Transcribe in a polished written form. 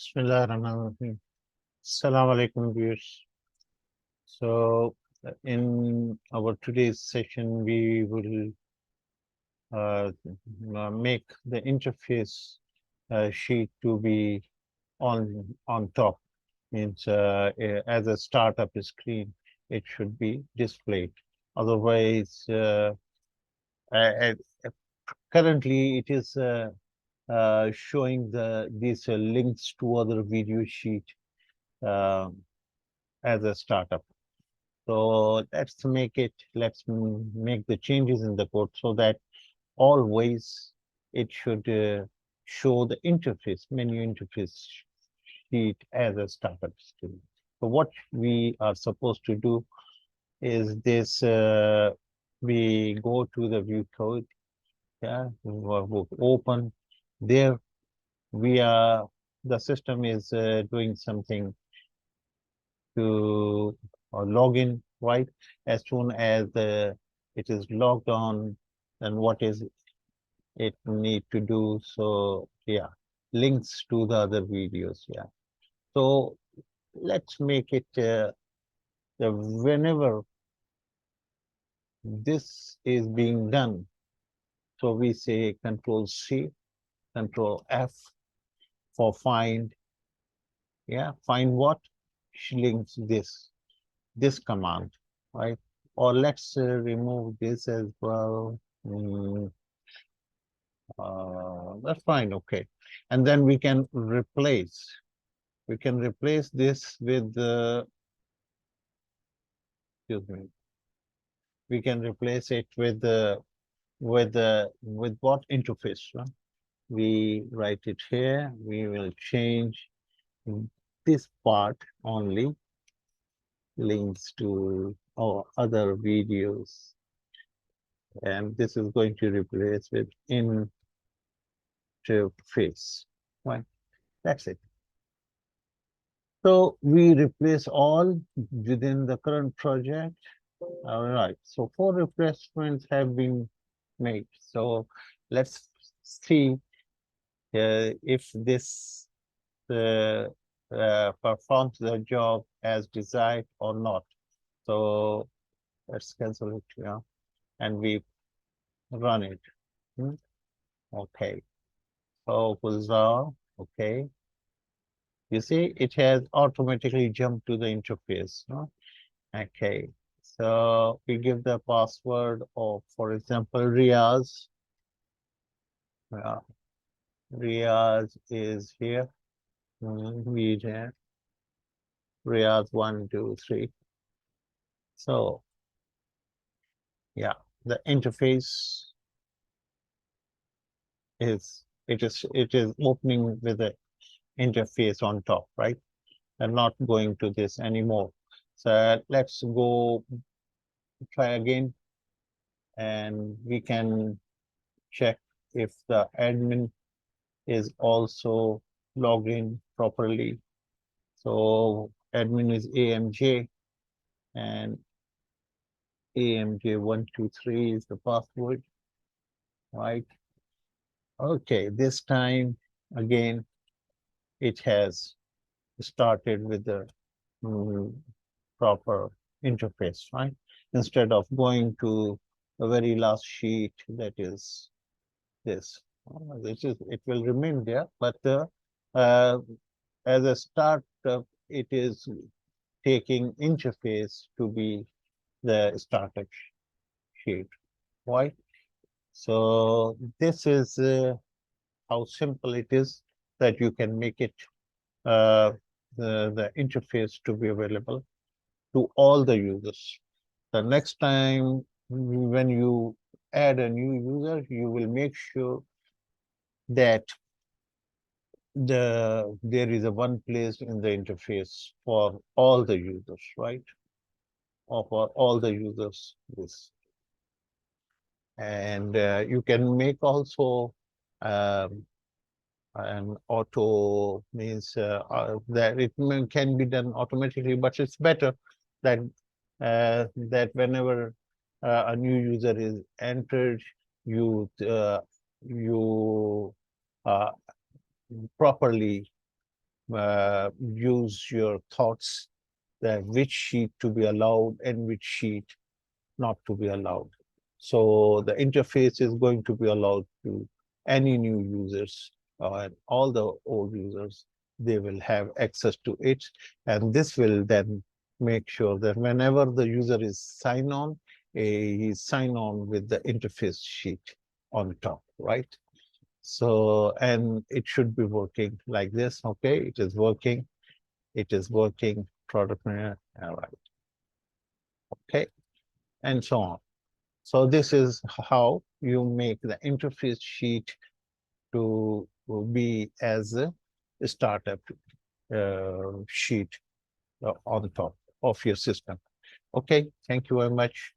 Bismillahirrahmanirrahim. Assalamu alaikum, viewers. So, in our today's session, we will make the interface sheet to be on top. Means as a startup screen, it should be displayed. Otherwise, uh, currently it is showing these links to other video sheet uh, as a startup. So let's make the changes in the code so that always it should show the interface, menu interface sheet as a startup screen. So what we are supposed to do is this, we go to the view code, yeah, we'll open there. The system is doing something to log in, right? As soon as it is logged on, then what is it need to do? So yeah, links to the other videos. Yeah. So let's make it whenever this is being done. So we say Control C, Control F for find. Yeah, find what? Links this command, right? Or let's remove this as well. That's fine, okay. And then we can replace this with excuse me, we can replace it with with what interface, right? We write it here, we will change this part only, links to our other videos. And this is going to replace with interface, right? That's it. So we replace all within the current project. All right. So 4 replacements have been made. So let's see if this uh, performs the job as desired or not. So let's cancel it, yeah, and we run it. Okay. So Pulsar, okay. You see, it has automatically jumped to the interface. No? Okay. So we give the password of, for example, Riaz. Riaz is here. We have Riaz 1, 2, 3. So yeah, the interface it is opening with the interface on top, right? And not going to this anymore. So let's go try again, and we can check if the admin is also logged in properly. So admin is AMJ, and AMJ123 is the password, right? Okay, this time again, it has started with the proper interface, right? Instead of going to the very last sheet, that is this. It will remain there, but as a start, it is taking interface to be the startup sheet. Why? So this is how simple it is that you can make it the interface to be available to all the users. The next time when you add a new user, you will make sure that there is a one place in the interface for all the users, right? Or for all the users, this. And you can make also um, an auto means that it can be done automatically, but it's better that that whenever a new user is entered, you you uh, properly use your thoughts that which sheet to be allowed and which sheet not to be allowed. So the interface is going to be allowed to any new users and all the old users, they will have access to it. And this will then make sure that whenever the user is sign on, he's sign on with the interface sheet on top, right? So, and it should be working like this. Okay, it is working. It is working. Product manager. All right. Okay, and so on. So this is how you make the interface sheet to be as a startup sheet on top of your system. Okay, thank you very much.